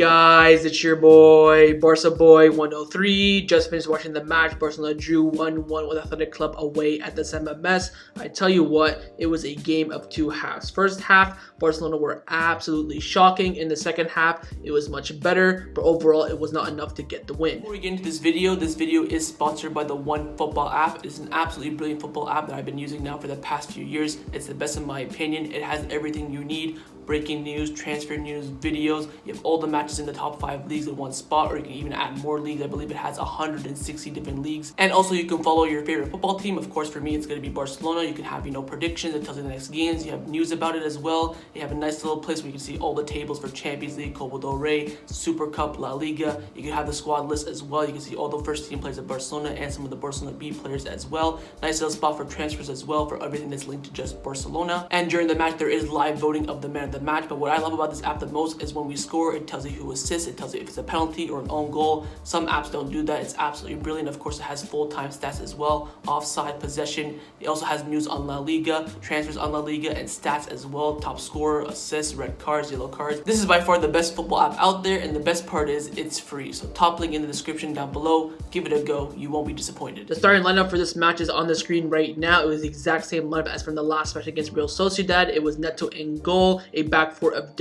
guys? It's your boy, Barca Boy 103. Just finished watching the match. Barcelona drew 1-1 with Athletic Club away at the San Mames. I tell you what, it was a game of two halves. First half, Barcelona were absolutely shocking. In the second half, it was much better, but overall, it was not enough to get the win. Before we get into this video is sponsored by the One Football app. It's an absolutely brilliant football app that I've been using now for the past few years. It's the best in my opinion. It has everything you need. Breaking news, transfer news, videos. You have all the matches in the top 5 leagues in one spot, or you can even add more leagues. I believe it has 160 different leagues. And also you can follow your favorite football team. Of course, for me, it's going to be Barcelona. You can have, predictions. It tells you the next games. You have news about it as well. You have a nice little place where you can see all the tables for Champions League, Copa del Rey, Super Cup, La Liga. You can have the squad list as well. You can see all the first team players of Barcelona and some of the Barcelona B players as well. Nice little spot for transfers as well, for everything that's linked to just Barcelona. And during the match, there is live voting of the man of the match. But what I love about this app the most is when we score, it tells you who assists, it tells you if it's a penalty or an own goal. Some apps don't do that. It's absolutely brilliant. Of course, it has full-time stats as well, offside, possession. It also has news on La Liga, transfers on La Liga, and stats as well, top scorer, assists, red cards, yellow cards. This is by far the best football app out there, and the best part is it's free. So top link in the description down below. Give it a go. You won't be disappointed. The starting lineup for this match is on the screen right now. It was the exact same lineup as from the last match against Real Sociedad. It was Neto in goal, a back four of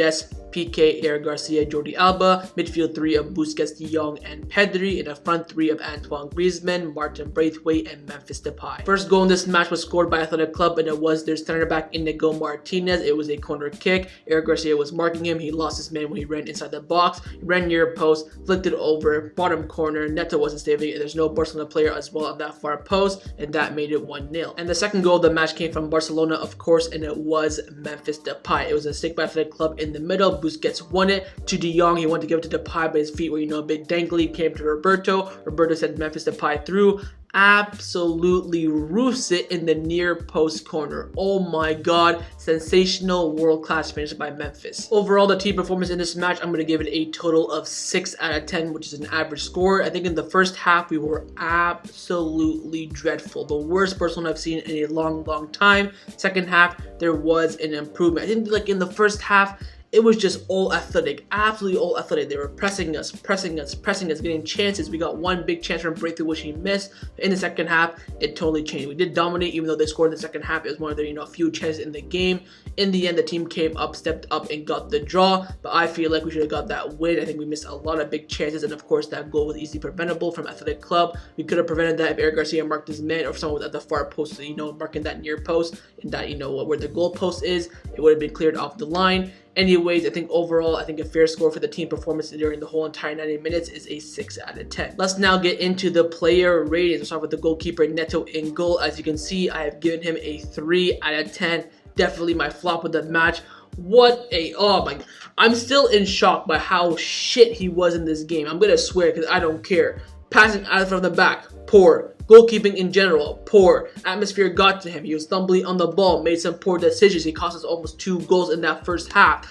Pique, Garcia, Jordi Alba, midfield 3 of Busquets, De Jong, and Pedri, and a front 3 of Antoine Griezmann, Martin Braithwaite, and Memphis Depay. First goal in this match was scored by Athletic Club, and it was their center back Inigo Martinez. It was a corner kick. Garcia was marking him. He lost his man when he ran inside the box. He ran near post, flicked it over, bottom corner. Neto wasn't saving it. There's no Barcelona player as well on that far post, and that made it 1-0. And the second goal of the match came from Barcelona, of course, and it was Memphis Depay. It was a stick by Athletic Club in the middle. Busquets won it to De Jong. He wanted to give it to Depay, but his feet were, a bit dangly. Came to Roberto. Roberto sent Memphis Depay through. Absolutely roofs it in the near post corner. Oh my god, sensational world-class finish by Memphis. Overall, the team performance in this match, I'm going to give it a total of 6 out of 10, which is an average score. I think in the first half, we were absolutely dreadful. The worst Barcelona I've seen in a long time. Second half, there was an improvement. I think in the first half, it was just all athletic, absolutely all athletic. They were pressing us, getting chances. We got one big chance from Breakthrough, which he missed. In the second half, it totally changed. We did dominate, even though they scored in the second half. It was one of their, few chances in the game. In the end, the team came up, stepped up, and got the draw. But I feel like we should have got that win. I think we missed a lot of big chances, and of course, that goal was easily preventable from Athletic Club. We could have prevented that if Eric Garcia marked his man, or if someone was at the far post, marking that near post, and that, where the goal post is, it would have been cleared off the line. Anyways, I think overall, a fair score for the team performance during the whole entire 90 minutes is a 6 out of 10. Let's now get into the player ratings. We'll start with the goalkeeper, Neto in goal. As you can see, I have given him a 3 out of 10. Definitely my flop of the match. Oh my, I'm still in shock by how shit he was in this game. I'm gonna swear because I don't care. Passing out from the back, poor. Goalkeeping in general, poor. Atmosphere got to him. He was stumbling on the ball, made some poor decisions. He cost us almost 2 goals in that first half.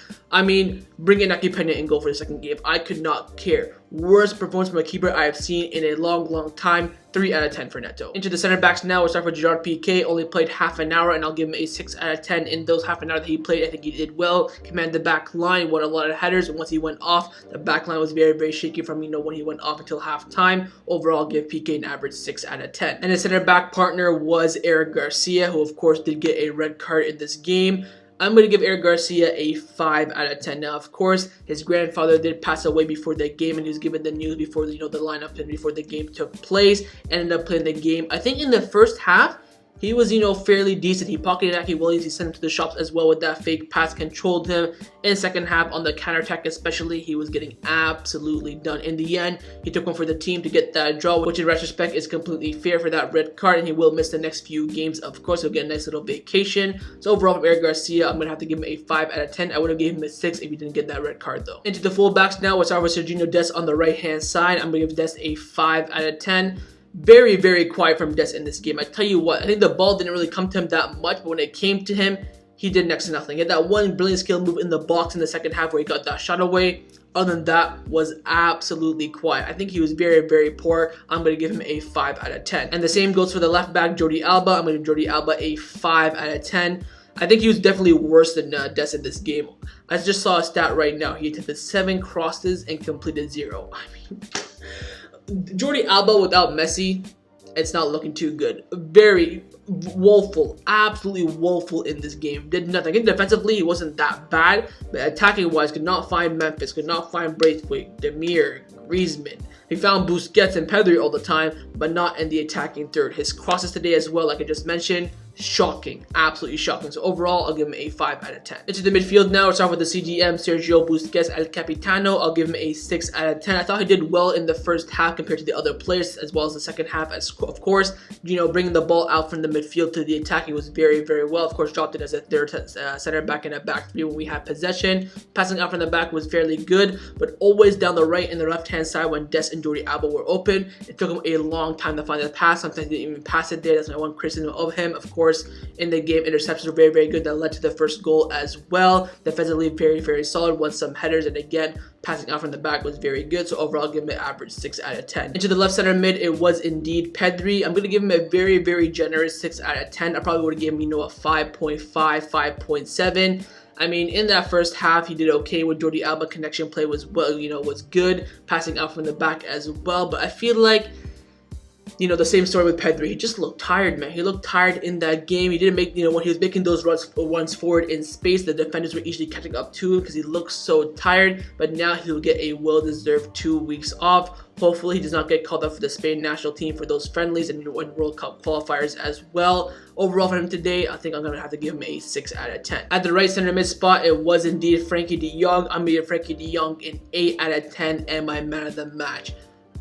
Bring in Naki Pena in goal for the second game. I could not care. Worst performance from a keeper I have seen in a long time. 3 out of 10 for Neto. Into the center backs now. We'll start with Gerard Pique. Only played half an hour, and I'll give him a 6 out of 10. In those half an hour that he played, I think he did well. Commanded the back line, won a lot of headers, and once he went off, the back line was very shaky from when he went off until halftime. Overall, I'll give Pique an average 6 out of 10. And his center back partner was Eric Garcia, who of course did get a red card in this game. I'm going to give Eric Garcia a 5 out of 10. Now, of course, his grandfather did pass away before the game, and he was given the news before the lineup and before the game took place. Ended up playing the game. I think in the first half, he was, fairly decent. He pocketed Aki Williams. He sent him to the shops as well with that fake pass, controlled him. In the second half, on the counterattack especially, he was getting absolutely done. In the end, he took one for the team to get that draw, which in retrospect is completely fair for that red card, and he will miss the next few games. Of course, he'll get a nice little vacation. So overall, from Eric Garcia, I'm going to have to give him a 5 out of 10. I would have given him a 6 if he didn't get that red card, though. Into the fullbacks now. We'll start with Serginho Dest on the right-hand side. I'm going to give Dest a 5 out of 10. Very quiet from Dest in this game. I tell you what, I think the ball didn't really come to him that much, but when it came to him, he did next to nothing. He had that one brilliant skill move in the box in the second half where he got that shot away. Other than that, was absolutely quiet. I think he was very poor. I'm going to give him a 5 out of 10. And the same goes for the left back, Jordi Alba. I'm going to give Jordi Alba a 5 out of 10. I think he was definitely worse than Dest in this game. I just saw a stat right now. He attempted 7 crosses and completed 0. I mean, Jordi Alba without Messi, it's not looking too good. Very woeful, absolutely woeful in this game. Did nothing. And defensively, he wasn't that bad, but attacking-wise, could not find Memphis, could not find Braithwaite, Demir, Griezmann. He found Busquets and Pedri all the time, but not in the attacking third. His crosses today as well, like I just mentioned, shocking, absolutely shocking. So overall, I'll give him a 5 out of 10. Into the midfield now. Let's start with the CGM, Sergio Busquets, El Capitano. I'll give him a 6 out of 10. I thought he did well in the first half compared to the other players, as well as the second half. Of course, bringing the ball out from the midfield to the attack, he was very, very well. Of course, dropped it as a third center back in a back three when we had possession. Passing out from the back was fairly good, but always down the right and the left-hand side when Des and Jordi Alba were open. It took him a long time to find the pass. Sometimes he didn't even pass it there. That's my one criticism of him. Of course, in the game, interceptions were very, very good. That led to the first goal as well. Defensively, very, very solid. Won some headers, and again, passing out from the back was very good. So overall, I'll give him an average 6 out of 10. Into the left center mid, it was indeed Pedri. I'm going to give him a very, very generous 6 out of 10. I probably would have given him, a 5.5, 5.7. I mean, in that first half, he did okay with Jordi Alba. Connection play was well, was good. Passing out from the back as well. But I feel like, the same story with Pedri. He just looked tired, man. He looked tired in that game. He didn't make, when he was making those runs forward in space, the defenders were easily catching up to him because he looked so tired. But now he'll get a well-deserved 2 weeks off. Hopefully, he does not get called up for the Spain national team for those friendlies and World Cup qualifiers as well. Overall, for him today, I think I'm going to have to give him a 6 out of 10. At the right center mid spot, it was indeed Frankie de Jong. I'm giving Frankie de Jong an 8 out of 10 and my man of the match.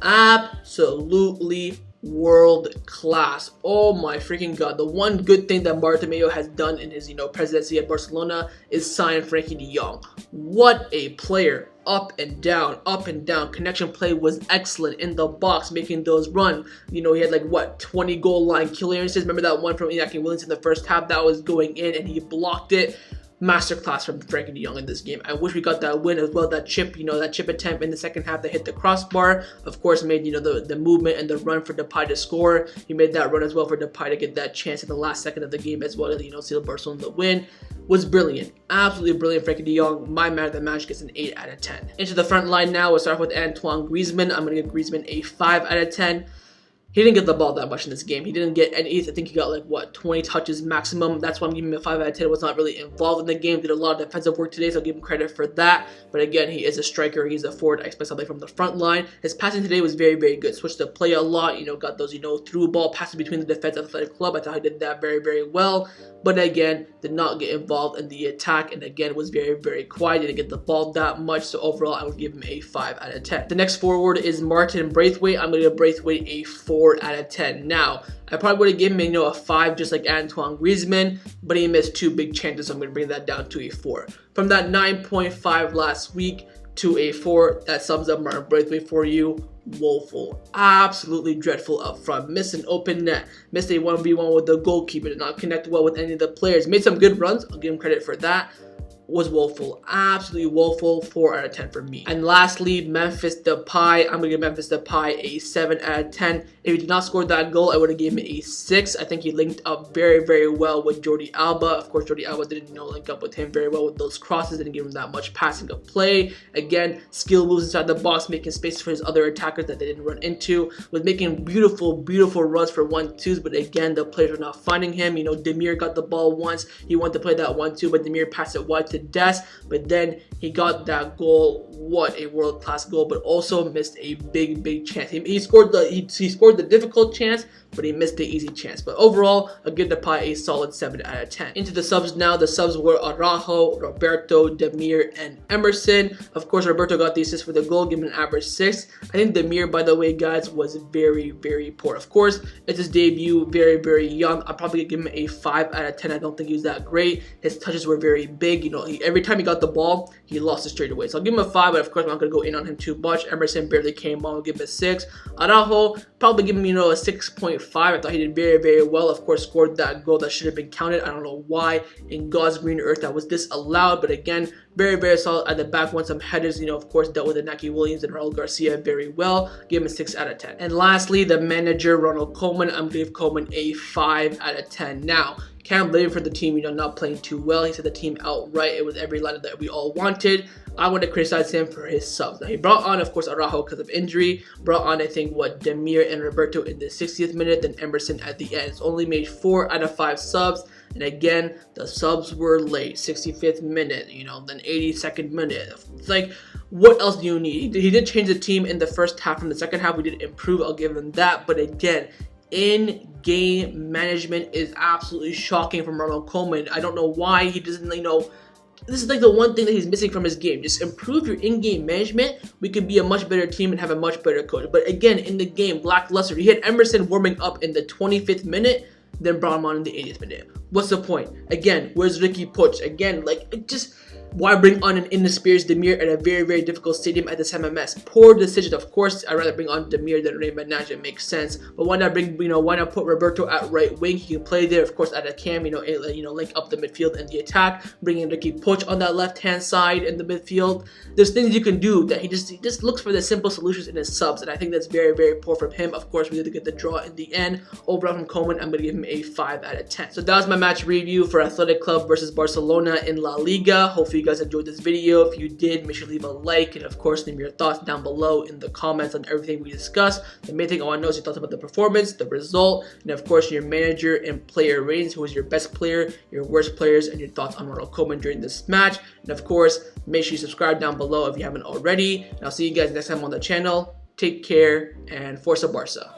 Absolutely world class. Oh my freaking god. The one good thing that Bartomeu has done in his presidency at Barcelona is sign Frankie de Jong. What a player. Up and down, up and down. Connection play was excellent in the box, making those run. He had 20 goal line clearances. Remember that one from Iñaki Williams in the first half that was going in and he blocked it. Masterclass from Frankie de Jong in this game. I wish we got that win as well. That chip, that chip attempt in the second half that hit the crossbar. Of course, made the movement and the run for Depay to score. He made that run as well for Depay to get that chance in the last second of the game as well. Seal Barcelona the win. Was brilliant, absolutely brilliant. Frankie de Jong, my man of the match, gets an 8 out of 10. Into the front line now. We'll start with Antoine Griezmann. I'm gonna give Griezmann a 5 out of 10. He didn't get the ball that much in this game. He didn't get any. I think he got 20 touches maximum. That's why I'm giving him a 5 out of 10. Was not really involved in the game. Did a lot of defensive work today, so I'll give him credit for that. But again, he is a striker. He's a forward. I expect something from the front line. His passing today was very, very good. Switched the play a lot. Got those, through ball passes between the defense and athletic club. I thought he did that very, very well. But again, did not get involved in the attack. And again, was very, very quiet. Didn't get the ball that much. So overall, I would give him a 5 out of 10. The next forward is Martin Braithwaite. I'm going to give Braithwaite a 4 out of 10. Now, I probably would have given him, a 5 just like Antoine Griezmann, but he missed 2 big chances, so I'm going to bring that down to a 4. From that 9.5 last week to a 4, that sums up Martin Braithwaite for you. Woeful, absolutely dreadful up front. Missed an open net, missed a 1v1 with the goalkeeper, did not connect well with any of the players. Made some good runs, I'll give him credit for that. Was woeful, absolutely woeful. 4 out of 10 for me. And lastly, Memphis Depay. I'm gonna give Memphis Depay a 7 out of 10. If he did not score that goal, I would have given him a 6. I think he linked up very, very well with Jordi Alba. Of course, Jordi Alba didn't link up with him very well with those crosses. Didn't give him that much passing of play. Again, skill moves inside the box, making space for his other attackers that they didn't run into. Was making beautiful, beautiful runs for 1-2s, but again, the players were not finding him. Demir got the ball once. He wanted to play that 1-2, but Demir passed it wide to Des, but then he got that goal. What a world-class goal, but also missed a big, big chance. He scored the difficult chance, but he missed the easy chance. But overall, I'll give Depay a solid 7 out of 10. Into the subs now. The subs were Araujo, Roberto, Demir, and Emerson. Of course, Roberto got the assist for the goal, giving an average 6. I think Demir, by the way, guys, was very, very poor. Of course, it's his debut, very, very young. I'll probably give him a 5 out of 10. I don't think he was that great. His touches were very big. Every time he got the ball, he lost it straight away. So I'll give him a 5, but of course, I'm not going to go in on him too much. Emerson barely came on. I'll give him a 6. Araujo, probably give him, a 6.5. I thought he did very, very well. Of course, scored that goal that should have been counted. I don't know why in God's green earth that was disallowed. But again, Very, very solid at the back. Won some headers, of course, dealt with Inaki Williams and Raul Garcia very well. Give him a 6 out of 10. And lastly, the manager, Ronald Koeman. I'm going to give Koeman a 5 out of 10. Now, can't blame him for the team, not playing too well. He said the team outright. It was every lineup that we all wanted. I want to criticize him for his subs. Now, he brought on, of course, Araujo because of injury. Brought on, I think, Demir and Roberto in the 60th minute, then Emerson at the end. It's only made 4 out of 5 subs. And again, the subs were late. 65th minute, then 82nd minute. It's like, what else do you need? He did change the team in the first half. From the second half, we did improve. I'll give him that. But again, in-game management is absolutely shocking from Ronald Koeman. I don't know why he doesn't, this is like the one thing that he's missing from his game. Just improve your in-game management. We could be a much better team and have a much better coach. But again, in the game, lackluster. He had Emerson warming up in the 25th minute, then brought him on in the 80th minute. What's the point? Again, where's Ricky Puig? Again, why bring on an inexperienced Demir at a very, very difficult stadium at the San Mames? Poor decision. Of course, I'd rather bring on Demir than Rey Menage. It makes sense. But why not why not put Roberto at right wing? He can play there, of course, at a cam, link up the midfield and the attack. Bring in Ricky Puig on that left-hand side in the midfield. There's things you can do that he just looks for the simple solutions in his subs. And I think that's very, very poor from him. Of course, we did get the draw in the end. Overall from Koeman, I'm going to give him a 5 out of 10. So that was my match review for Athletic Club versus Barcelona in La Liga. Hopefully you guys enjoyed this video. If you did, make sure to leave a like, and of course leave your thoughts down below in the comments on everything we discussed. The main thing I want to know is your thoughts about the performance, the result, and of course your manager and player ratings. Who is your best player, your worst players, and your thoughts on Ronald Koeman during this match. And of course, make sure you subscribe down below if you haven't already. And I'll see you guys next time on the channel. Take care and Forza Barca.